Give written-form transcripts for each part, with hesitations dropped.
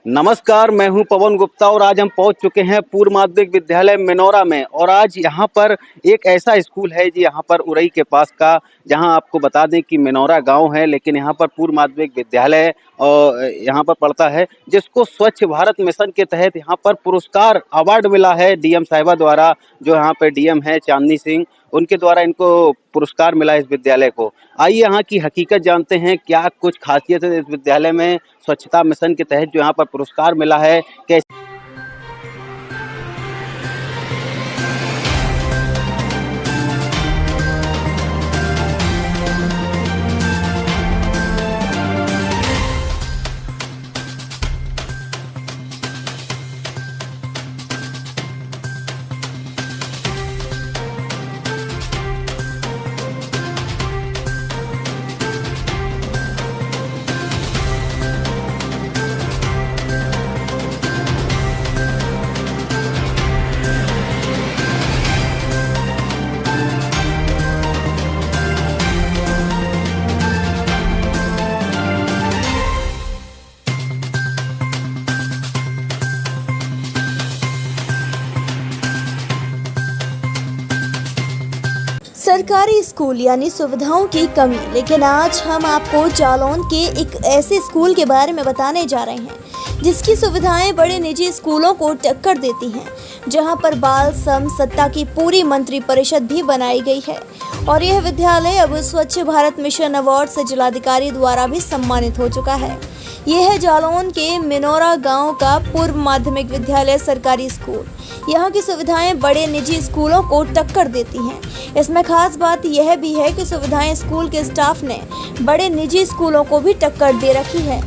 नमस्कार, मैं हूं पवन गुप्ता और आज हम पहुंच चुके हैं पूर्व माध्यमिक विद्यालय मिनोरा में। और आज यहां पर एक ऐसा स्कूल है जी, यहां पर उरई के पास का, जहां आपको बता दें कि मिनोरा गांव है, लेकिन यहां पर पूर्व माध्यमिक विद्यालय और यहां पर पड़ता है, जिसको स्वच्छ भारत मिशन के तहत यहां पर पुरस्कार अवार्ड मिला है डीएम साहिबा द्वारा। जो यहाँ पे डीएम है चांदनी सिंह, उनके द्वारा इनको पुरस्कार मिला है इस विद्यालय को। आइए यहाँ की हकीकत जानते हैं, क्या कुछ खासियत है इस विद्यालय में स्वच्छता मिशन के तहत जो यहाँ पर पुरस्कार मिला है। कैसे सरकारी स्कूल यानी सुविधाओं की कमी। लेकिन आज हम आपको जालौन के एक ऐसे स्कूल के बारे में बताने जा रहे हैं जिसकी सुविधाएं बड़े निजी स्कूलों को टक्कर देती हैं, जहां पर बाल सम सत्ता की पूरी मंत्री परिषद भी बनाई गई है। और यह विद्यालय अब स्वच्छ भारत मिशन अवार्ड से जिलाधिकारी द्वारा भी सम्मानित हो चुका है। यह है जालौन के मिनोरा गांव का पूर्व माध्यमिक विद्यालय सरकारी स्कूल। यहाँ की सुविधाएं बड़े निजी स्कूलों को टक्कर देती हैं। इसमें खास बात यह भी है कि सुविधाएं स्कूल के स्टाफ ने बड़े निजी स्कूलों को भी टक्कर दे रखी है।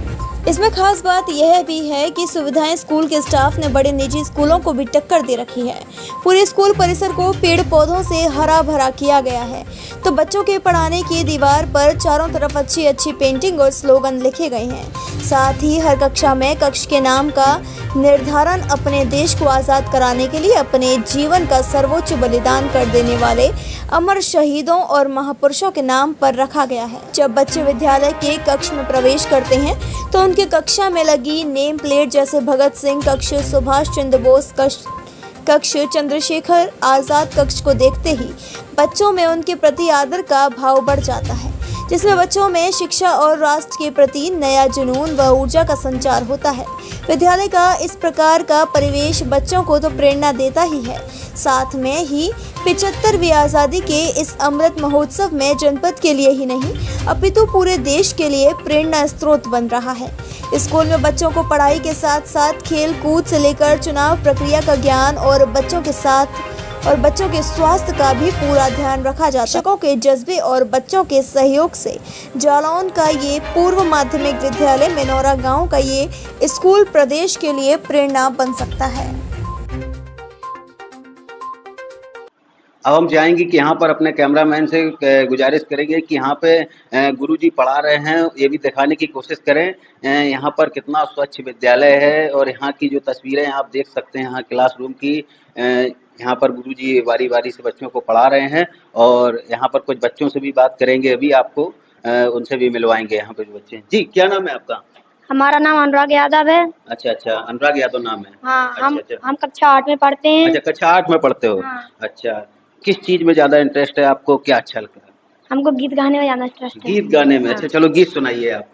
इसमें खास बात यह भी है कि सुविधाएं स्कूल के स्टाफ ने बड़े निजी स्कूलों को भी टक्कर दे रखी है। पूरे स्कूल परिसर को पेड़ पौधों से हरा भरा किया गया है, तो बच्चों के पढ़ाने की दीवार पर चारों तरफ अच्छी अच्छी पेंटिंग और स्लोगन लिखे गए हैं। साथ ही हर कक्षा में कक्ष के नाम का निर्धारण अपने देश को आज़ाद कराने के लिए अपने जीवन का सर्वोच्च बलिदान कर देने वाले अमर शहीदों और महापुरुषों के नाम पर रखा गया है। जब बच्चे विद्यालय के कक्ष में प्रवेश करते हैं तो उनके कक्षा में लगी नेम प्लेट जैसे भगत सिंह कक्ष, सुभाष चंद्र बोस कक्ष, चंद्रशेखर आज़ाद कक्ष को देखते ही बच्चों में उनके प्रति आदर का भाव बढ़ जाता है, जिसमें बच्चों में शिक्षा और राष्ट्र के प्रति नया जुनून व ऊर्जा का संचार होता है। विद्यालय का इस प्रकार का परिवेश बच्चों को तो प्रेरणा देता ही है, साथ में ही 75वीं आज़ादी के इस अमृत महोत्सव में जनपद के लिए ही नहीं अपितु पूरे देश के लिए प्रेरणा स्रोत बन रहा है। स्कूल में बच्चों को पढ़ाई के साथ साथ खेल कूद से लेकर चुनाव प्रक्रिया का ज्ञान और बच्चों के स्वास्थ्य का भी पूरा ध्यान रखा जाता है। शिक्षकों के जज्बे और बच्चों के सहयोग से जालौन का ये पूर्व माध्यमिक विद्यालय मिनोरा गांव का ये स्कूल प्रदेश के लिए प्रेरणा बन सकता है। अब हम चाहेंगे कि यहाँ पर अपने कैमरामैन से गुजारिश करेंगे कि यहाँ पे गुरुजी पढ़ा रहे हैं, ये भी दिखाने की कोशिश करें यहाँ पर कितना स्वच्छ विद्यालय है। और यहाँ की जो तस्वीरें आप देख सकते हैं यहाँ क्लासरूम की, यहाँ पर गुरुजी बारी बारी से बच्चों को पढ़ा रहे हैं। और यहाँ पर कुछ बच्चों से भी बात करेंगे, अभी आपको उनसे भी मिलवाएंगे। यहाँ पे जो बच्चे हैं, जी क्या नाम है आपका? हमारा नाम अनुराग यादव है। अच्छा अच्छा, अनुराग यादव नाम है। हाँ, अच्छा, हम कक्षा 8 में पढ़ते हैं। अच्छा कक्षा 8 में पढ़ते हो। हाँ। अच्छा, किस चीज में ज्यादा इंटरेस्ट है आपको, क्या अच्छा लगता है? हमको गीत गाने में ज्यादा इंटरेस्ट है। गीत गाने में। हाँ। अच्छा चलो गीत सुनाइए आप।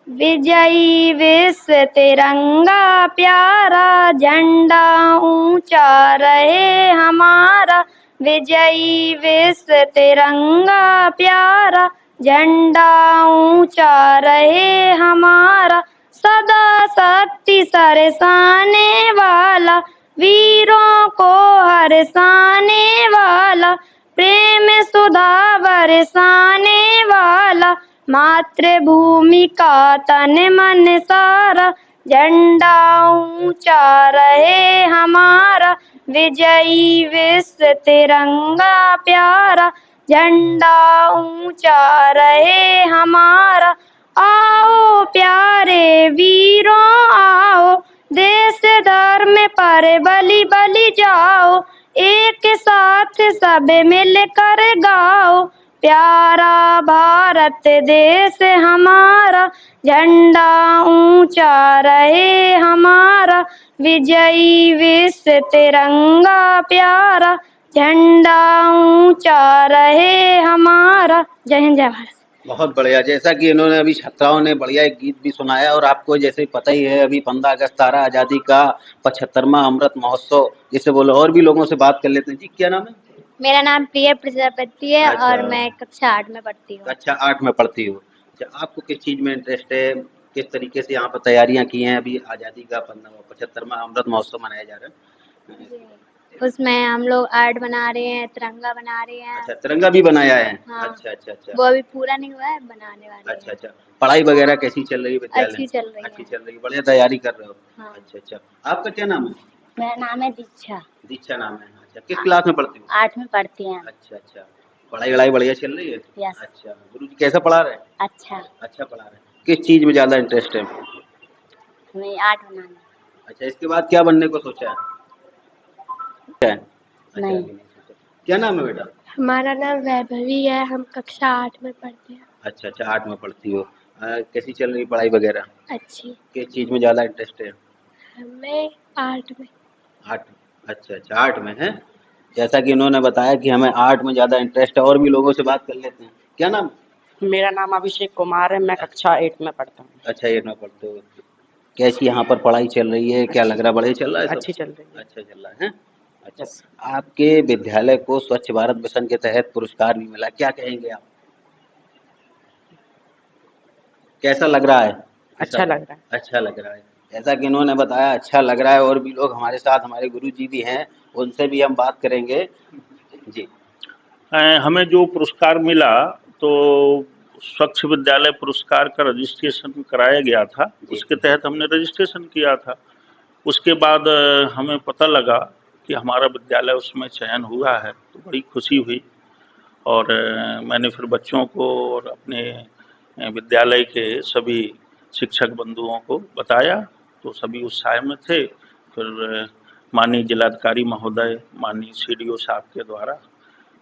विजयी विश्व तिरंगा प्यारा, झंडा ऊंचा रहे हमारा। विजयी विश्व तिरंगा प्यारा, झंडा ऊंचा रहे हमारा। सदा शक्ति सरसाने वाला, वीरों को हरसाने वाला। प्रेम सुधा बरसाने वाला, मातृभूमि का तन मन सारा। झंडा ऊंचा रहे हमारा, विजयी विश्व तिरंगा प्यारा। झंडा ऊंचा रहे हमारा। आओ प्यारे वीरों आओ, देश धर्म पर बलि बलि जाओ। एक साथ सब मिलकर गाओ, प्यारा भारत देश हमारा, झंडा ऊंचा रहे हमारा, विजयी विश्व तिरंगा प्यारा, झंडा ऊंचा रहे हमारा। जय हिंद जय भारत। बहुत बढ़िया। जैसा कि इन्होंने अभी छात्राओं ने बढ़िया एक गीत भी सुनाया, और आपको जैसे पता ही है अभी 15 अगस्त आ रहा है, आजादी का 75वां अमृत महोत्सव, जिसे बोलो। और भी लोगों से बात कर लेते हैं। जी, क्या नाम है? मेरा नाम प्रिय प्रजापति है अच्छा। और मैं कक्षा 8 में पढ़ती हूँ। कक्षा 8 में पढ़ती हो। अच्छा, आपको किस चीज में इंटरेस्ट है? किस तरीके से यहाँ पर तैयारियां की हैं? अभी आजादी का 75वां अमृत महोत्सव मनाया जा रहा है। उसमें हम लोग आर्ट बना रहे हैं, तिरंगा बना रहे हैं। अच्छा, तिरंगा भी बनाया है। हाँ। अच्छा अच्छा अच्छा। वो अभी पूरा नहीं हुआ है, बनाने वाले अच्छा हैं। अच्छा। पढ़ाई वगैरह कैसी चल रही है विद्यालय? अच्छी चल रही है। अच्छी चल रही है, बढ़िया तैयारी कर रहे हो। हाँ। अच्छा अच्छा। आपका क्या नाम है? मेरा नाम है दीक्षा। दीक्षा नाम है। अच्छा, किस क्लास में पढ़ती हो? 8 में पढ़ती हैं। अच्छा अच्छा। पढ़ाई वढ़ाई बढ़िया चल रही है? यस। अच्छा, गुरु जी कैसा पढ़ा रहे हैं? अच्छा। अच्छा पढ़ा रहे हैं। किस चीज में ज्यादा इंटरेस्ट है? हमें आर्ट बनाना। अच्छा, इसके बाद क्या बनने को सोचा है? क्या है? अच्छा, नहीं। अभी नहीं सोचा। क्या नाम है बेटा? हमारा नाम वैभवी है, हम कक्षा 8 में पढ़ते हैं। अच्छा अच्छा, 8 में पढ़ती हो। कैसी चल रही पढ़ाई वगैरह? अच्छी। किस चीज में ज्यादा इंटरेस्ट है? हमें आर्ट में। 8। अच्छा अच्छा, 8 में है। जैसा कि इन्होंने बताया कि हमें 8 में ज्यादा इंटरेस्ट है। और भी लोगों से बात कर लेते हैं। क्या नाम? मेरा नाम अभिषेक कुमार है, मैं कक्षा 8 में पढ़ता हूँ। अच्छा, 8 में पढ़ते हो। कैसी यहाँ पर पढ़ाई चल रही है? क्या लग रहा है, बढ़िया चल रहा है सब? अच्छी चल रही है। अच्छा चल रहा है। अच्छा, यस। आपके विद्यालय को स्वच्छ भारत मिशन के तहत पुरस्कार भी मिला, क्या कहेंगे आप? कैसा लग रहा है? अच्छा लग रहा है। अच्छा लग रहा है। जैसा कि इन्होंने बताया, अच्छा लग रहा है। और भी लोग हमारे साथ, हमारे गुरु जी भी हैं, उनसे भी हम बात करेंगे। जी। हमें जो पुरस्कार मिला, तो स्वच्छ विद्यालय पुरस्कार का रजिस्ट्रेशन कराया गया था। उसके तहत हमने रजिस्ट्रेशन किया था। उसके बाद हमें पता लगा कि हमारा विद्यालय उसमें चयन हुआ है, तो बड़ी खुशी हुई। और मैंने फिर बच्चों को और अपने विद्यालय के सभी शिक्षक बंधुओं को बताया, तो सभी उत्साह में थे। फिर माननीय जिलाधिकारी महोदय, माननीय CDO साहब के द्वारा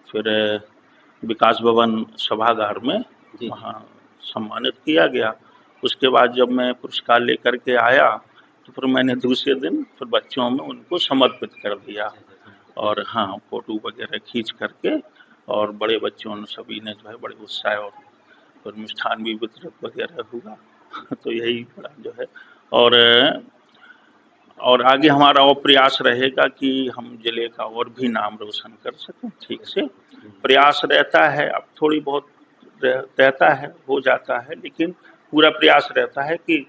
फिर विकास भवन सभागार में वहाँ सम्मानित किया गया। उसके बाद जब मैं पुरस्कार लेकर के आया, तो फिर मैंने दूसरे दिन फिर बच्चों में उनको समर्पित कर दिया। और हाँ, फोटो वगैरह खींच करके, और बड़े बच्चों ने सभी ने जो है बड़े उत्साह, और फिर मिष्ठान भी वितरित वगैरह हुआ। तो यही बड़ा जो है। और आगे हमारा और प्रयास रहेगा कि हम जिले का और भी नाम रोशन कर सकें। ठीक से प्रयास रहता है, अब थोड़ी बहुत रहता है, हो जाता है, लेकिन पूरा प्रयास रहता है कि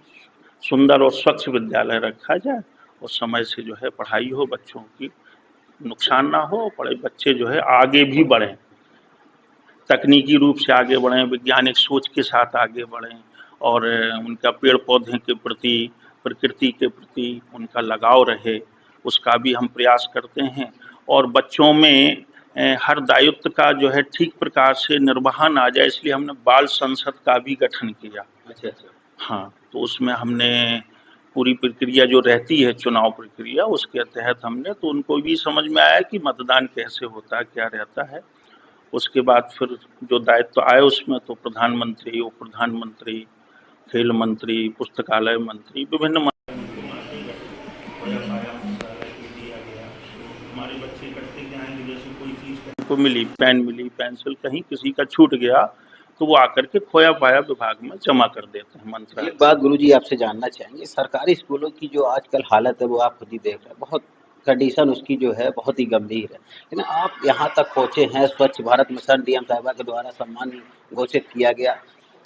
सुंदर और स्वच्छ विद्यालय रखा जाए, और समय से जो है पढ़ाई हो, बच्चों की नुकसान ना हो, पढ़े बच्चे जो है आगे भी बढ़ें, तकनीकी रूप से आगे बढ़ें, वैज्ञानिक सोच के साथ आगे बढ़ें, और उनका पेड़ पौधे के प्रति, प्रकृति के प्रति उनका लगाव रहे, उसका भी हम प्रयास करते हैं। और बच्चों में हर दायित्व का जो है ठीक प्रकार से निर्वहन आ जाए, इसलिए हमने बाल संसद का भी गठन किया। अच्छा अच्छा। हाँ, तो उसमें हमने पूरी प्रक्रिया जो रहती है, चुनाव प्रक्रिया, उसके तहत हमने, तो उनको भी समझ में आया कि मतदान कैसे होता है, क्या रहता है। उसके बाद फिर जो दायित्व आए उसमें, तो प्रधानमंत्री, उप प्रधानमंत्री, खेल मंत्री, पुस्तकालय मंत्री, विभिन्न हमारे बच्चे इकट्ठे के आएंगे, जैसे कोई चीज़ को मिली, पेन मिली, पेंसिल कहीं किसी का छूट गया, तो वो आकर के खोया पाया विभाग में जमा कर देते हैं मंत्रालय। एक बात गुरुजी आपसे जानना चाहेंगे, सरकारी स्कूलों की जो आजकल हालत है वो आप खुद ही देख रहे हैं, बहुत कंडीशन उसकी जो है बहुत ही गंभीर है। लेकिन आप यहाँ तक पहुँचे हैं, स्वच्छ भारत मिशन DM साहिबा के द्वारा सम्मान घोषित किया गया,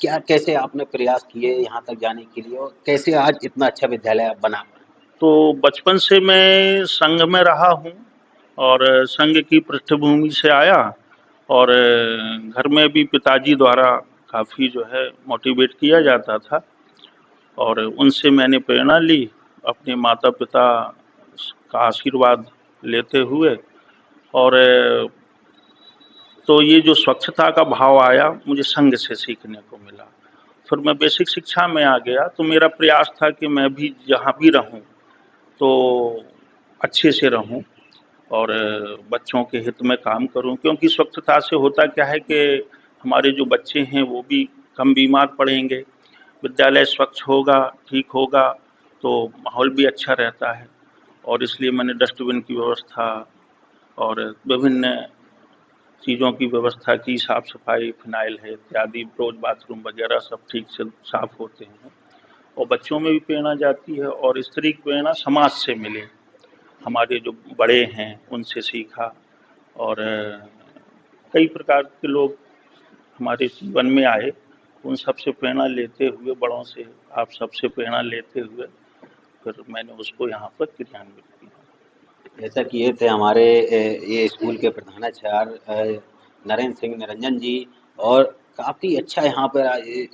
क्या कैसे आपने प्रयास किए यहाँ तक जाने के लिए, और कैसे आज इतना अच्छा विद्यालय आप बना पाए? तो बचपन से मैं संघ में रहा हूँ, और संघ की पृष्ठभूमि से आया, और घर में भी पिताजी द्वारा काफ़ी जो है मोटिवेट किया जाता था, और उनसे मैंने प्रेरणा ली, अपने माता पिता का आशीर्वाद लेते हुए। और तो ये जो स्वच्छता का भाव आया, मुझे संघ से सीखने को मिला। फिर मैं बेसिक शिक्षा में आ गया, तो मेरा प्रयास था कि मैं भी जहाँ भी रहूँ तो अच्छे से रहूँ, और बच्चों के हित में काम करूँ, क्योंकि स्वच्छता से होता क्या है कि हमारे जो बच्चे हैं वो भी कम बीमार पड़ेंगे, विद्यालय स्वच्छ होगा, ठीक होगा तो माहौल भी अच्छा रहता है। और इसलिए मैंने डस्टबिन की व्यवस्था और विभिन्न चीज़ों की व्यवस्था की, साफ सफाई, फिनाइल है इत्यादि, रोज बाथरूम वगैरह सब ठीक से साफ होते हैं और बच्चों में भी प्रेरणा जाती है और इस तरह की प्रेरणा समाज से मिले, हमारे जो बड़े हैं उनसे सीखा और कई प्रकार के लोग हमारे जीवन में आए, उन सबसे प्रेरणा लेते हुए, बड़ों से आप सबसे प्रेरणा लेते हुए फिर मैंने उसको यहाँ पर क्रियान्वित किया। जैसा कि ये थे हमारे ये स्कूल के प्रधानाचार्य नरेंद्र सिंह निरंजन जी, और काफ़ी अच्छा यहाँ पर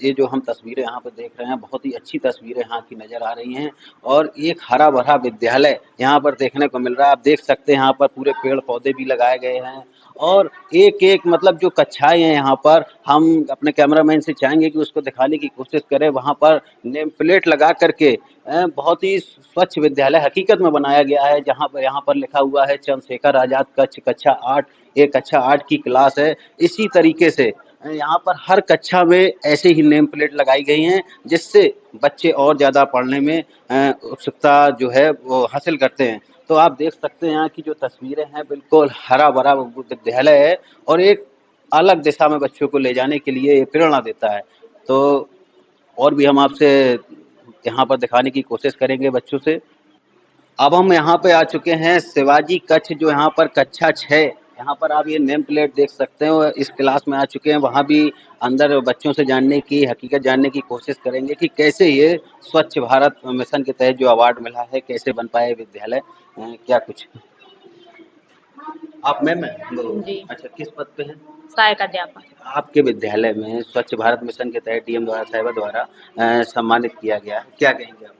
ये जो हम तस्वीरें यहाँ पर देख रहे हैं, बहुत ही अच्छी तस्वीरें यहाँ की नज़र आ रही हैं और एक हरा भरा विद्यालय यहाँ पर देखने को मिल रहा है। आप देख सकते हैं यहाँ पर पूरे पेड़ पौधे भी लगाए गए हैं और एक एक मतलब जो कक्षाएं हैं यहाँ पर, हम अपने कैमरामैन से चाहेंगे कि उसको दिखाने की कोशिश करें। वहाँ पर नेम प्लेट लगा करके बहुत ही स्वच्छ विद्यालय हकीकत में बनाया गया है, जहाँ पर यहाँ पर लिखा हुआ है चंद्रशेखर आजाद कक्षा 8, ये कक्षा 8 की क्लास है। इसी तरीके से यहाँ पर हर कक्षा में ऐसे ही नेम प्लेट लगाई गई हैं, जिससे बच्चे और ज़्यादा पढ़ने में उत्सुकता जो है वो हासिल करते हैं। तो आप देख सकते हैं यहाँ की जो तस्वीरें हैं, बिल्कुल हरा भरा विद्यालय है और एक अलग दिशा में बच्चों को ले जाने के लिए ये प्रेरणा देता है। तो और भी हम आपसे यहाँ पर दिखाने की कोशिश करेंगे बच्चों से। अब हम यहाँ पे आ चुके हैं शिवाजी कक्ष, जो यहाँ पर कक्षा 6, यहाँ पर आप ये नेम प्लेट देख सकते हो, इस क्लास में आ चुके हैं। वहाँ भी अंदर बच्चों से जानने की हकीकत जानने की कोशिश करेंगे कि कैसे ये स्वच्छ भारत मिशन के तहत जो अवार्ड मिला है कैसे बन पाए विद्यालय, क्या कुछ। आप मैम हैं? जी। अच्छा, किस पद पे हैं? सहायक अध्यापक। आपके विद्यालय में स्वच्छ भारत मिशन के तहत डीएम द्वारा साहिबा द्वारा सम्मानित किया गया है, क्या कहेंगे आप?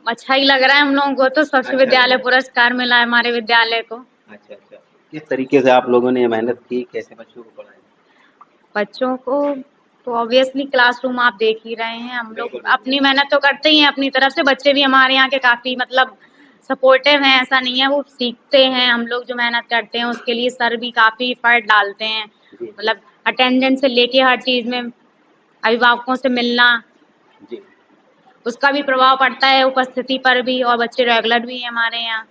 अच्छा ही लग रहा है हम लोगों को, तो स्वच्छ अच्छा। विद्यालय पुरस्कार मिला है हमारे विद्यालय को। अच्छा अच्छा, किस तरीके से आप लोगों ने ये मेहनत की, कैसे बच्चों को पढ़ाया? बच्चों को तो ऑब्वियसली क्लासरूम आप देख ही रहे हैं, हम लोग अपनी मेहनत तो करते ही हैं अपनी तरफ से, बच्चे भी हमारे यहाँ के काफी मतलब सपोर्टिव हैं, ऐसा नहीं है, वो सीखते हैं। हम लोग जो मेहनत करते हैं उसके लिए सर भी काफी एफर्ट डालते हैं, मतलब अटेंडेंस से लेके हर चीज में, अभिभावकों से मिलना जी, उसका भी प्रभाव पड़ता है उपस्थिति पर भी, और बच्चे रेगुलर भी हैं हमारे यहाँ।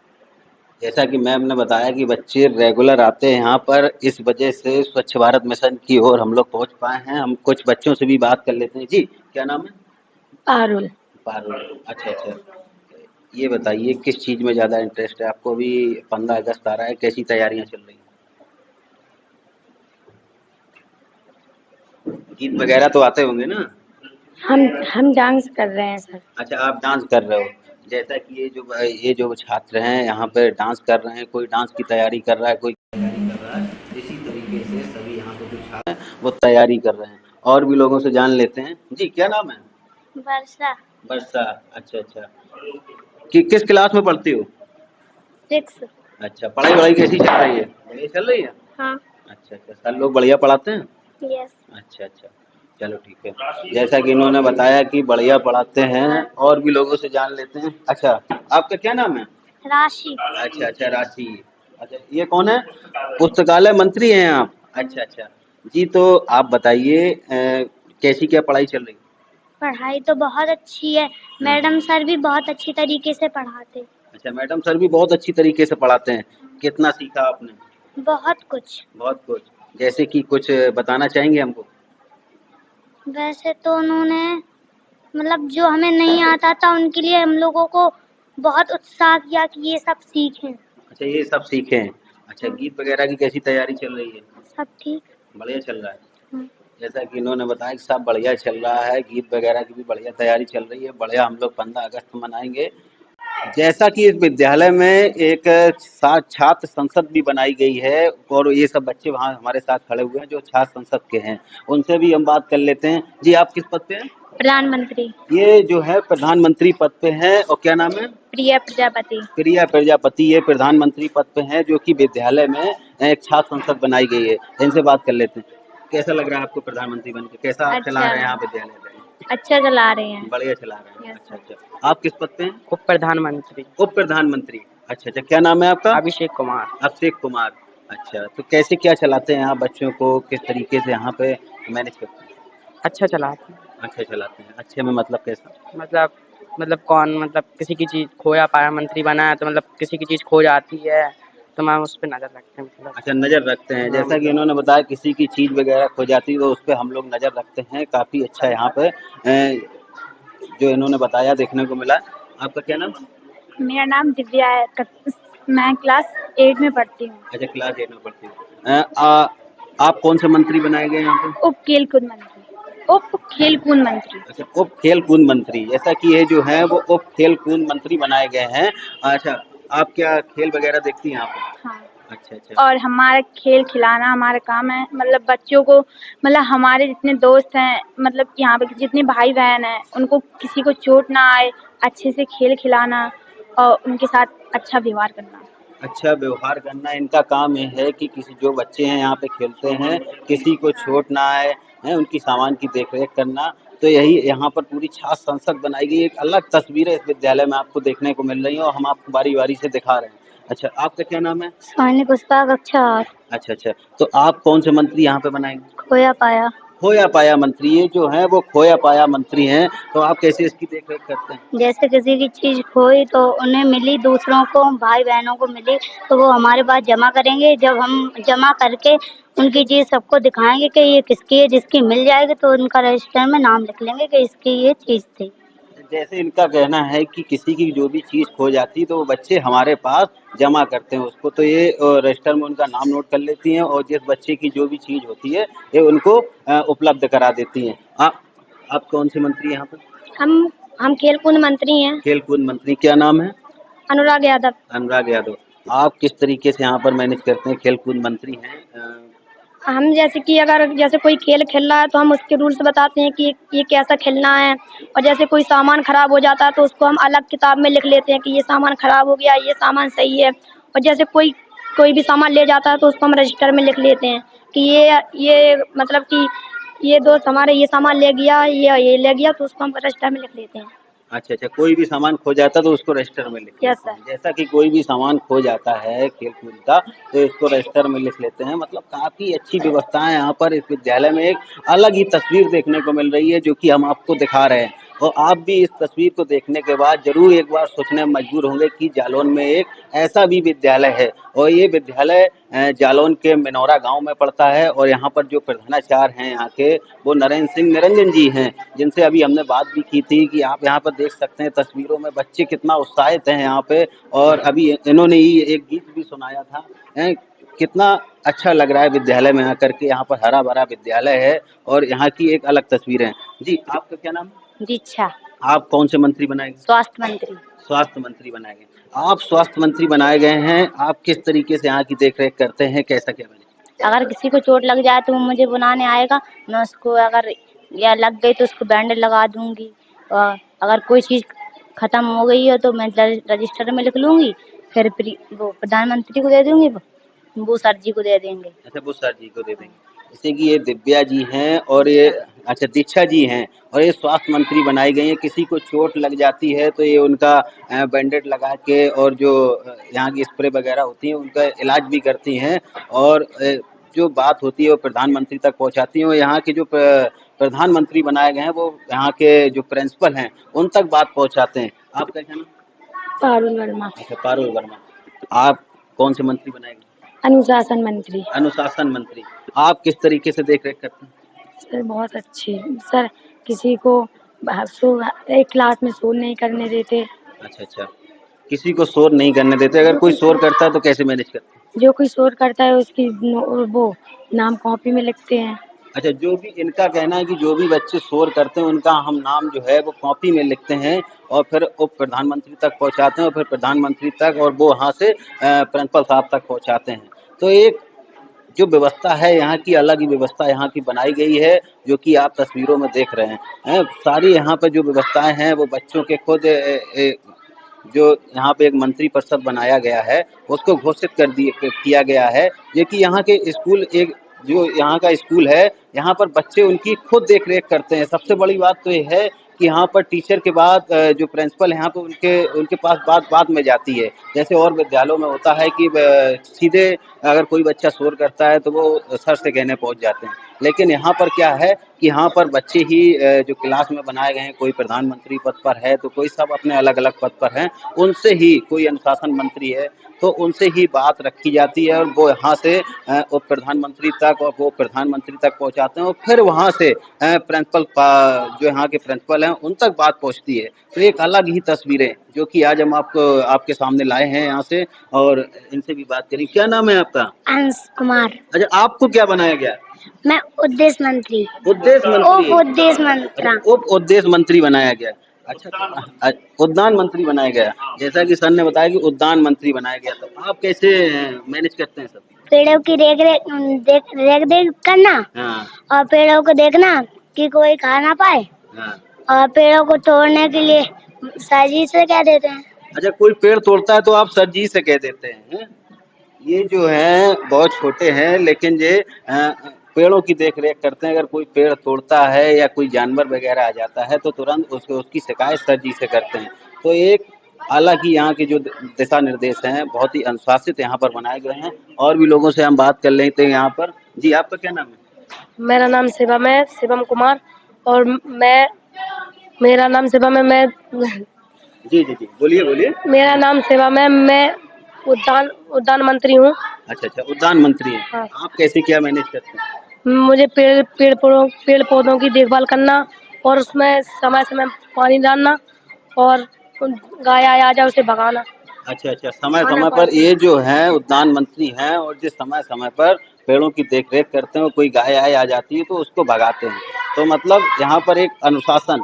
जैसा कि मैम ने बताया कि बच्चे रेगुलर आते हैं यहाँ पर, इस वजह से स्वच्छ भारत मिशन की ओर हम लोग पहुँच पाए हैं। हम कुछ बच्चों से भी बात कर लेते हैं। जी, क्या नाम है? पारुल। पारुल, अच्छा अच्छा। ये बताइए किस चीज़ में ज़्यादा इंटरेस्ट है आपको? अभी 15 अगस्त आ रहा है, कैसी तैयारियां चल रही हैं? गीत वगैरह तो आते होंगे ना? हम डांस कर रहे हैं सर। अच्छा, आप डांस कर रहे हो। जैसा कि ये जो छात्र हैं यहाँ पे डांस कर रहे हैं, कोई डांस की तैयारी कर रहा है, कोई तैयारी कर रहा है, इसी तरीके से सभी यहाँ पे जो छात्र हैं वो तैयारी कर रहे हैं। और भी लोगों से जान लेते हैं। जी, क्या नाम है? वर्षा। वर्षा, अच्छा अच्छा। किस क्लास में पढ़ती हो? 6। अच्छा, पढ़ाई कैसी चल रही है? बढ़िया चल रही है? हाँ। अच्छा अच्छा, सर लोग बढ़िया पढ़ाते हैं? यस। अच्छा अच्छा, चलो ठीक है। जैसा कि इन्होंने बताया कि बढ़िया पढ़ाते हैं, और भी लोगों से जान लेते हैं। अच्छा, आपका क्या नाम है? राशि। अच्छा अच्छा, राशि। अच्छा, ये कौन है? पुस्तकालय मंत्री हैं आप? अच्छा अच्छा जी। तो आप बताइए कैसी क्या पढ़ाई चल रही है? पढ़ाई तो बहुत अच्छी है, मैडम सर भी बहुत अच्छी तरीके से पढ़ाते। अच्छा, मैडम सर भी बहुत अच्छी तरीके से पढ़ाते हैं। कितना सीखा आपने? बहुत कुछ। बहुत कुछ। जैसे कि कुछ बताना चाहेंगे हमको? वैसे तो उन्होंने मतलब जो हमें नहीं आता था उनके लिए हम लोगों को बहुत उत्साह किया कि ये सब सीखें। अच्छा, ये सब सीखे हैं। अच्छा, गीत वगैरह की कैसी तैयारी चल रही है? सब ठीक। बढ़िया चल रहा है। जैसा कि इन्होंने बताया कि सब बढ़िया चल रहा है, गीत वगैरह की भी बढ़िया तैयारी चल रही है। बढ़िया हम लोग 15 अगस्त मनाएंगे। जैसा कि इस विद्यालय में एक छात्र संसद भी बनाई गई है, और ये सब बच्चे वहाँ हमारे साथ खड़े हुए हैं जो छात्र संसद के हैं, उनसे भी हम बात कर लेते हैं। जी, आप किस पद पे हैं? प्रधानमंत्री। ये जो है प्रधानमंत्री पद पे हैं, और क्या नाम है? प्रिया प्रजापति। प्रिया प्रजापति ये प्रधानमंत्री पद पे हैं, जो कि विद्यालय में एक छात्र संसद बनाई गई है। इनसे बात कर लेते हैं। कैसा लग रहा है आपको प्रधानमंत्री बनके? कैसा आप चला रहे हैं यहाँ विद्यालय? अच्छा चला रहे हैं। बढ़िया चला रहे हैं। अच्छा अच्छा, आप किस पद पे हैं? उप प्रधानमंत्री। उप प्रधानमंत्री, अच्छा अच्छा। क्या नाम है आपका? अभिषेक कुमार। अभिषेक कुमार, अच्छा, तो कैसे क्या चलाते हैं आप बच्चों को, किस तरीके से यहाँ पे मैनेज करते हैं? अच्छा चलाते हैं। अच्छे चलाते हैं, अच्छे में मतलब कैसा? मतलब कौन मतलब किसी की चीज़ खोया पाया मंत्री बना है तो मतलब किसी की चीज़ खो जाती है तो मैम उस पे नज़र रखते हैं मतलब। अच्छा, नज़र रखते हैं, हाँ जैसा कि मतलब। इन्होंने बताया किसी की चीज़ वगैरह खो जाती है तो उस पे हम लोग नज़र रखते हैं, काफ़ी अच्छा यहाँ पे जो इन्होंने बताया देखने को मिला। आपका क्या नाम? मेरा नाम दिव्या है। मैं क्लास 8 में पढ़ती हूँ। अच्छा, क्लास 8 में पढ़ती हूँ। आप कौन से मंत्री बनाए गए यहाँ पे? उप खेल कूद मंत्री। अच्छा, उप खेल कूद मंत्री, जैसा कि ये जो है वो उप खेल कूद मंत्री बनाए गए हैं। अच्छा, आप क्या खेल वगैरह देखती हैं यहाँ पे? हाँ। अच्छा, अच्छा। और हमारा खेल खिलाना हमारा काम है, मतलब बच्चों को, मतलब हमारे जितने दोस्त हैं, मतलब यहाँ पे जितने भाई बहन हैं, उनको किसी को चोट ना आए, अच्छे से खेल खिलाना और उनके साथ अच्छा व्यवहार करना। अच्छा व्यवहार करना इनका काम ये है कि किसी जो बच्चे हैं यहाँ पे खेलते हैं किसी को चोट ना आए, हैं उनकी सामान की देखरेख करना। तो यही यहाँ पर पूरी छात्र संसद बनाई गई, एक अलग तस्वीरें इस विद्यालय में आपको देखने को मिल रही हैं और हम आपको बारी बारी से दिखा रहे हैं। अच्छा, आपका क्या नाम है? सोनी पुष्पा कक्षा 8। अच्छा, अच्छा। तो आप कौन से मंत्री यहाँ पे बनाएंगे? खोया पाया। खोया पाया मंत्री, ये जो है वो खोया पाया मंत्री हैं, तो आप कैसे इसकी देख रेख करते हैं? जैसे किसी की चीज खोई तो उन्हें मिली, दूसरों को भाई बहनों को मिली तो वो हमारे पास जमा करेंगे। जब हम जमा करके उनकी चीज सबको दिखाएंगे कि ये किसकी है, जिसकी मिल जाएगी तो उनका रजिस्टर में नाम लिख लेंगे कि इसकी ये चीज थी। जैसे इनका कहना है कि किसी की जो भी चीज़ खो जाती तो वो बच्चे हमारे पास जमा करते हैं उसको, तो ये रजिस्टर में उनका नाम नोट कर लेती हैं और जिस बच्चे की जो भी चीज़ होती है ये उनको उपलब्ध करा देती हैं। आप कौन से मंत्री हैं यहाँ पर? हम खेल कूद मंत्री हैं। खेल कूद मंत्री, क्या नाम है? अनुराग यादव। अनुराग यादव। आप किस तरीके से यहाँ पर मैनेज करते हैं? खेल कूद मंत्री हैं। हम जैसे कि अगर जैसे कोई खेल खेल रहा है तो हम उसके रूल्स बताते हैं कि ये कैसा खेलना है, और जैसे कोई सामान खराब हो जाता है तो उसको हम अलग किताब में लिख लेते हैं कि ये सामान खराब हो गया, ये सामान सही है। और जैसे कोई भी सामान ले जाता है तो उसको हम रजिस्टर में लिख लेते हैं कि ये मतलब कि ये दोस्त हमारे ये सामान ले गया, ये ले गया, तो उसको हम रजिस्टर में लिख लेते हैं। अच्छा, अच्छा, कोई भी सामान खो जाता है तो उसको रजिस्टर में लिख यस लेते सर। हैं। जैसा कि कोई भी सामान खो जाता है खेल-कूद का तो इसको रजिस्टर में लिख लेते हैं। मतलब काफ़ी अच्छी व्यवस्थाएँ यहाँ पर इस विद्यालय में, एक अलग ही तस्वीर देखने को मिल रही है जो कि हम आपको दिखा रहे हैं। और आप भी इस तस्वीर को देखने के बाद ज़रूर एक बार सोचने में मजबूर होंगे कि जालौन में एक ऐसा भी विद्यालय है और ये विद्यालय जालौन के मिनौरा गाँव में पड़ता है और यहाँ पर जो प्रधानाचार्य हैं यहाँ के वो नरेंद्र सिंह निरंजन जी हैं, जिनसे अभी हमने बात भी की थी कि आप यहाँ पर देख सकते हैं तस्वीरों में बच्चे कितना उत्साहित हैं यहाँ पे। और अभी इन्होंने ही एक गीत भी सुनाया था। कितना अच्छा लग रहा है विद्यालय में आकर के, यहाँ पर हरा भरा विद्यालय है और यहाँ की एक अलग तस्वीर है। जी, आपका क्या नाम है? दीक्षा। आप कौन से मंत्री बनाए गए? स्वास्थ्य मंत्री। स्वास्थ्य मंत्री बनाए गए। आप स्वास्थ्य मंत्री बनाए गए हैं, आप किस तरीके से यहाँ की देख रेख करते हैं, कैसा क्या बने? अगर किसी को चोट लग जाए तो वो मुझे बुलाने आएगा, मैं उसको अगर या लग गई तो उसको बैंडेज लगा दूंगी। और अगर कोई चीज़ खत्म हो गई है तो मैं रजिस्टर में लिख लूंगी, फिर वो प्रधानमंत्री को दे दूंगी, वो सर जी को दे देंगे। अच्छा, वो सर जी को दे देंगे। जैसे कि ये दिव्या जी हैं और ये अच्छा दीक्षा जी हैं और ये स्वास्थ्य मंत्री बनाई गई हैं। किसी को चोट लग जाती है तो ये उनका बैंडेज लगा के और जो यहाँ की स्प्रे वगैरह होती है उनका इलाज भी करती हैं और जो बात होती है वो प्रधानमंत्री तक पहुँचाती हैं और यहाँ के जो प्रधानमंत्री बनाए गए हैं वो यहाँ के जो प्रिंसिपल हैं उन तक बात पहुँचाते हैं। आपका क्या नाम? पारुल वर्मा। अच्छा, पारुल वर्मा। आप कौन से मंत्री बनाए गए? अनुशासन मंत्री। अनुशासन मंत्री। आप किस तरीके से देख रेख करते हैं? सर बहुत अच्छे सर, किसी को एक क्लास में शोर नहीं करने देते। अच्छा, अच्छा। किसी को शोर नहीं करने देते, अगर कोई शोर करता है तो कैसे मैनेज करते हैं? जो कोई शोर करता है उसकी वो नाम कॉपी में लिखते हैं। अच्छा, जो भी इनका कहना है कि जो भी बच्चे शोर करते हैं उनका हम नाम जो है वो कॉपी में लिखते हैं और फिर उप प्रधानमंत्री तक पहुँचाते हैं और फिर प्रधानमंत्री तक और वो वहाँ से प्रिंसिपल साहब तक पहुँचाते हैं। तो एक जो व्यवस्था है यहाँ की, अलग ही व्यवस्था यहाँ की बनाई गई है जो कि आप तस्वीरों में देख रहे हैं। सारी यहाँ पे जो व्यवस्थाएं हैं वो बच्चों के खुद जो यहाँ पे एक मंत्री परिषद बनाया गया है उसको घोषित किया गया है। ये कि यहाँ के स्कूल, एक जो यहाँ का स्कूल है यहाँ पर बच्चे उनकी खुद देख रेख करते हैं। सबसे बड़ी बात तो ये है कि यहाँ पर टीचर के बाद जो प्रिंसिपल है यहाँ पे उनके पास बात में जाती है। जैसे और विद्यालयों में होता है कि सीधे अगर कोई बच्चा शोर करता है तो वो सर से कहने पहुंच जाते हैं, लेकिन यहाँ पर क्या है कि यहाँ पर बच्चे ही जो क्लास में बनाए गए हैं, कोई प्रधानमंत्री पद पर है तो कोई सब अपने अलग अलग पद पर हैं, उनसे ही कोई अनुशासन मंत्री है तो उनसे ही बात रखी जाती है और वो यहाँ से उप प्रधानमंत्री तक और वो प्रधानमंत्री तक पहुँचाते हैं और फिर वहाँ से प्रिंसिपल जो यहाँ के प्रिंसिपल हैं उन तक बात पहुँचती है। तो एक अलग ही तस्वीरें जो कि आज हम आपके सामने लाए हैं यहाँ से और इनसे भी बात करें। क्या नाम है आपका? अंश कुमार। अच्छा, आपको क्या बनाया गया? मैं उद्देश्य मंत्री। उद्देश्य मंत्री? उद्देश्य मंत्री। उप उद्देश्य मंत्री बनाया गया। अच्छा, उद्यान मंत्री बनाया गया। जैसा कि सर ने बताया कि उद्यान मंत्री बनाया गया, तो आप कैसे मैनेज करते हैं सब? पेड़ों की रेख देख करना। हाँ। और पेड़ों को देखना कि कोई खा ना पाए। हाँ। और पेड़ों को तोड़ने के लिए साजी से कह देते हैं। अच्छा, कोई पेड़ तोड़ता है तो आप सर जी से कह देते हैं? ये जो है बहुत छोटे हैं लेकिन ये पेड़ों की देख रेख करते हैं। अगर कोई पेड़ तोड़ता है या कोई जानवर वगैरह आ जाता है तो तुरंत उसकी शिकायत सर जी से करते हैं। तो एक अलग ही यहाँ के जो दिशा निर्देश हैं बहुत ही अनुशासित यहाँ पर बनाए गए हैं। और भी लोगों से हम बात कर लेते हैं यहाँ पर। जी, आपका क्या नाम है? मेरा नाम शिवम है, शिवम कुमार। और मेरा नाम शिवम है। मैं जी जी जी, बोलिए। मेरा नाम शिवम है। मैं उद्यान मंत्री हूँ। अच्छा, उद्यान मंत्री हैं। हाँ। आप कैसे क्या मैनेज करते हैं? मुझे पेड़ पौधों की देखभाल करना और उसमें समय समय पानी डालना और गाय आ जाए उसे भगाना। अच्छा, समय पर ये जो है उद्यान मंत्री हैं और जिस समय पर पेड़ों की देख रेख करते हैं और कोई गाय आ जाती है तो उसको भगाते हैं। तो मतलब यहाँ पर एक अनुशासन।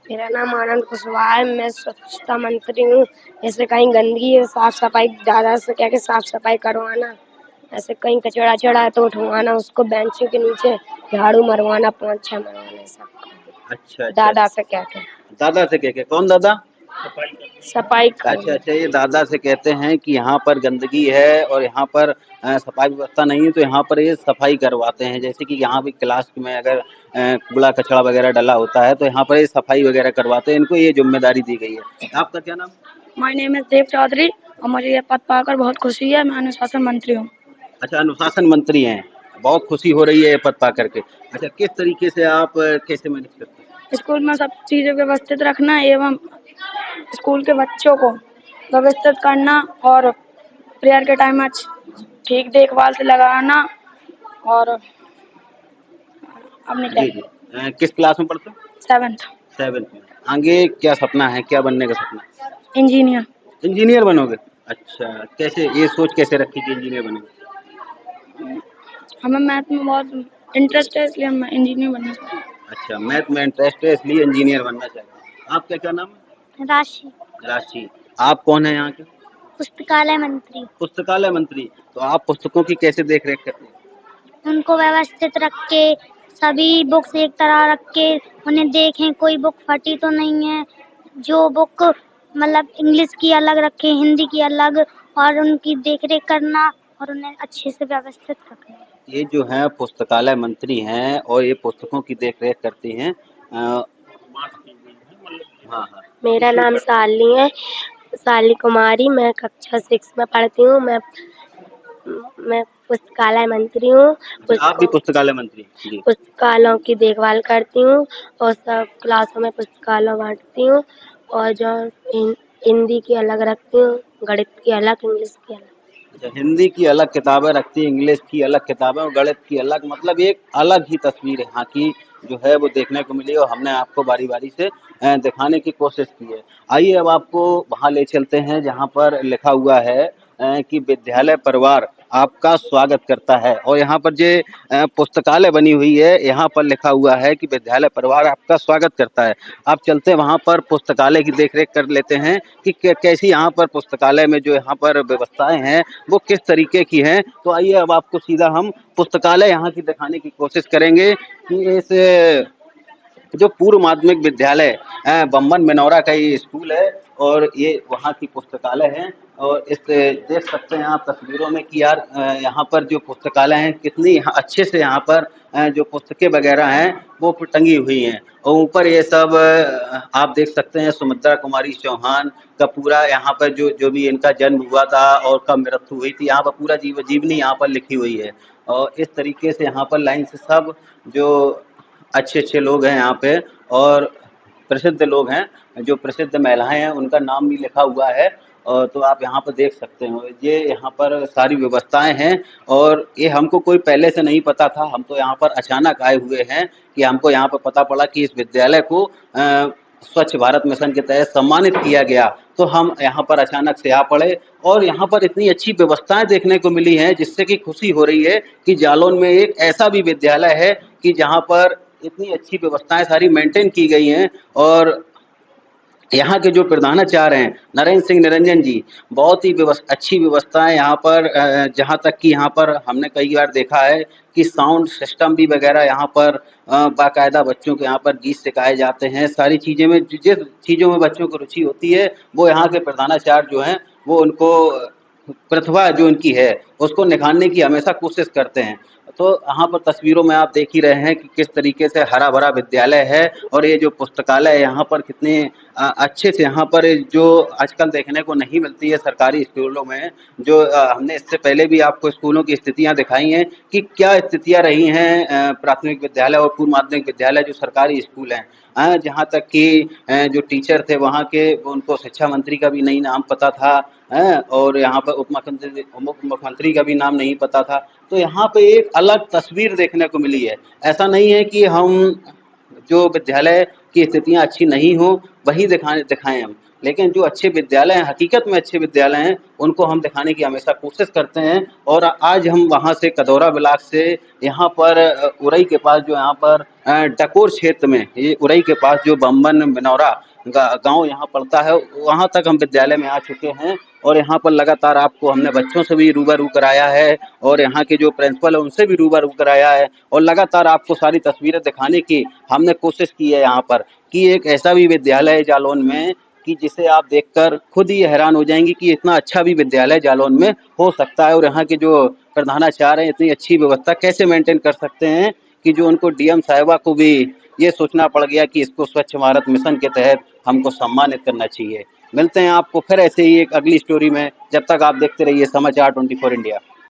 मेरा नाम आनंद कुशवाहा है। मैं स्वच्छता मंत्री हूँ। जैसे कहीं गंदगी है, साफ सफाई दादा से कह के साफ सफाई करवाना। ऐसे कहीं कचरा चढ़ा है तो उठवाना, उसको बेंचों के नीचे झाड़ू मरवाना, 5-6 मरवाना सब। अच्छा, दादा से कह के। दादा से कह के? कौन दादा? सफाई का। अच्छा, ये दादा से कहते हैं कि यहाँ पर गंदगी है और यहाँ पर सफाई व्यवस्था नहीं है तो यहाँ पर ये सफाई करवाते हैं। जैसे कि यहाँ भी क्लास में अगर कूड़ा कचरा वगैरह डला होता है तो यहाँ पर ये सफाई वगैरह करवाते हैं। इनको ये जिम्मेदारी दी गई है। आपका क्या नाम? माय नेम इज देव चौधरी और मुझे ये पद पाकर बहुत खुशी है। मैं अनुशासन मंत्री हूँ। अच्छा, अनुशासन मंत्री हैं, बहुत खुशी हो रही है ये पद पा करके। अच्छा, किस तरीके से आप कैसे मैनेज करते हैं? स्कूल में सब चीजें व्यवस्थित रखना एवं स्कूल के बच्चों को व्यवस्थित करना और प्रेयर के टाइम में ठीक देखभाल से लगाना। और अपने जी। किस क्लास में पढ़ते हो? 7th में। आगे क्या सपना है, क्या बनने का सपना है? इंजीनियर बनोगे? अच्छा, कैसे ये सोच कैसे रखी कि इंजीनियर बनोगे? हमें मैथ में बहुत इंटरेस्ट है इसलिए हम इंजीनियर बनना चाहते हैं। अच्छा, मैथ में इंटरेस्ट है इसलिए इंजीनियर बनना चाहते हैं। आपका क्या नाम है? राशि। आप कौन है यहाँ के? पुस्तकालय मंत्री। पुस्तकालय मंत्री। तो आप पुस्तकों की कैसे देख रेख करते हैं? उनको व्यवस्थित रख के, सभी बुक्स एक तरह रख के उन्हें देखें कोई बुक फटी तो नहीं है। जो बुक मतलब इंग्लिश की अलग रखें, हिंदी की अलग, और उनकी देखरेख करना और उन्हें अच्छे से व्यवस्थित रखना। ये जो है पुस्तकालय मंत्री हैं और ये पुस्तकों की देख रेख करती हैं। हाँ। मेरा नाम साली कुमारी। मैं कक्षा 6 में पढ़ती हूँ। मैं पुस्तकालय मंत्री हूँ। आप भी पुस्तकालय मंत्री? जी। पुस्तकालयों की देखभाल करती हूँ और सब क्लासों में पुस्तकालय बांटती हूँ और जो हिंदी की अलग रखती हूँ, गणित की अलग, इंग्लिश की अलग। अच्छा, हिंदी की अलग किताबें रखती है, इंग्लिश की अलग किताबें और गणित की अलग। मतलब एक अलग ही तस्वीर यहाँ की जो है वो देखने को मिली और हमने आपको बारी बारी से दिखाने की कोशिश की है। आइए अब आपको वहाँ ले चलते हैं जहाँ पर लिखा हुआ है कि विद्यालय परिवार आपका स्वागत करता है। और यहाँ पर जो पुस्तकालय बनी हुई है यहाँ पर लिखा हुआ है कि विद्यालय परिवार आपका स्वागत करता है। आप चलते हैं वहाँ पर पुस्तकालय की देखरेख कर लेते हैं कि कैसी यहाँ पर पुस्तकालय में जो यहाँ पर व्यवस्थाएं हैं वो किस तरीके की हैं। तो आइए अब आपको सीधा हम पुस्तकालय यहाँ की दिखाने की कोशिश करेंगे कि इस जो पूर्व माध्यमिक विद्यालय बम्बन मिनौरा का ये स्कूल है और ये वहाँ की पुस्तकालय है। और इस देख सकते हैं आप तस्वीरों में कि यार यहाँ पर जो पुस्तकालय हैं कितनी यहाँ अच्छे से यहाँ पर जो पुस्तकें वगैरह हैं वो टंगी हुई हैं। और ऊपर ये सब आप देख सकते हैं सुमित्रा कुमारी चौहान का पूरा यहाँ पर जो जो भी इनका जन्म हुआ था और कब मृत्यु हुई थी, यहाँ पर पूरा जीवनी यहाँ पर लिखी हुई है। और इस तरीके से यहाँ पर लाइन से सब जो अच्छे लोग हैं यहाँ पे और प्रसिद्ध लोग हैं, जो प्रसिद्ध महिलाएं हैं उनका नाम भी लिखा हुआ है। और तो आप यहाँ पर देख सकते हो ये यहाँ पर सारी व्यवस्थाएं हैं और ये हमको कोई पहले से नहीं पता था। हम तो यहाँ पर अचानक आए हुए हैं कि हमको यहाँ पर पता पड़ा कि इस विद्यालय को स्वच्छ भारत मिशन के तहत सम्मानित किया गया, तो हम यहाँ पर अचानक से आ पड़े और यहाँ पर इतनी अच्छी व्यवस्थाएं देखने को मिली हैं जिससे कि खुशी हो रही है कि जालौन में एक ऐसा भी विद्यालय है कि जहाँ पर इतनी अच्छी व्यवस्थाएं सारी मेंटेन की गई हैं। और यहाँ के जो प्रधानाचार्य हैं नरेंद्र सिंह निरंजन जी, बहुत ही अच्छी व्यवस्थाएं यहाँ पर जहाँ तक कि यहाँ पर हमने कई बार देखा है कि साउंड सिस्टम भी वगैरह यहाँ पर बाकायदा बच्चों को यहाँ पर गीत सिखाए जाते हैं। सारी चीज़ें में जिस चीज़ों में बच्चों को रुचि होती है वो यहाँ के प्रधानाचार्य जो हैं वो उनको प्रतिभा जो उनकी है उसको निखारने की हमेशा कोशिश करते हैं। तो यहाँ पर तस्वीरों में आप देख ही रहे हैं कि किस तरीके से हरा भरा विद्यालय है और ये जो पुस्तकालय है यहाँ पर कितने अच्छे से यहाँ पर जो आजकल देखने को नहीं मिलती है सरकारी स्कूलों में। जो हमने इससे पहले भी आपको स्कूलों की स्थितियाँ दिखाई हैं कि क्या स्थितियाँ रही हैं प्राथमिक विद्यालय और पूर्व माध्यमिक विद्यालय जो सरकारी स्कूल हैं। जहाँ तक कि जो टीचर थे वहाँ के उनको शिक्षा मंत्री का भी नहीं नाम पता था और यहाँ पर उप मुख्यमंत्री का भी नाम नहीं पता था। तो यहाँ पे एक अलग तस्वीर देखने को मिली है। ऐसा नहीं है कि हम जो विद्यालय की स्थितियाँ अच्छी नहीं हो वही दिखाएं हम, लेकिन जो अच्छे विद्यालय हैं हकीकत में अच्छे विद्यालय हैं उनको हम दिखाने की हमेशा कोशिश करते हैं। और आज हम वहाँ से कदौरा ब्लॉक से यहाँ पर उरई के पास जो यहाँ पर डकोर क्षेत्र में ये उरई के पास जो बम्बन मिनौरा गांव यहाँ पड़ता है वहाँ तक हम विद्यालय में आ चुके हैं। और यहाँ पर लगातार आपको हमने बच्चों से भी रूबरू कराया है और यहाँ के जो प्रिंसिपल है उनसे भी रूबरू कराया है और लगातार आपको सारी तस्वीरें दिखाने की हमने कोशिश की है यहाँ पर कि एक ऐसा भी विद्यालय है जालौन में कि जिसे आप देखकर खुद ही हैरान हो जाएंगे कि इतना अच्छा भी विद्यालय जालौन में हो सकता है। और यहाँ के जो प्रधानाचार्य हैं इतनी अच्छी व्यवस्था कैसे मेंटेन कर सकते हैं कि जो उनको डीएम साहिबा को भी ये सोचना पड़ गया कि इसको स्वच्छ भारत मिशन के तहत हमको सम्मानित करना चाहिए। मिलते हैं आपको फिर ऐसे ही एक अगली स्टोरी में, जब तक आप देखते रहिए समाचार 24 इंडिया।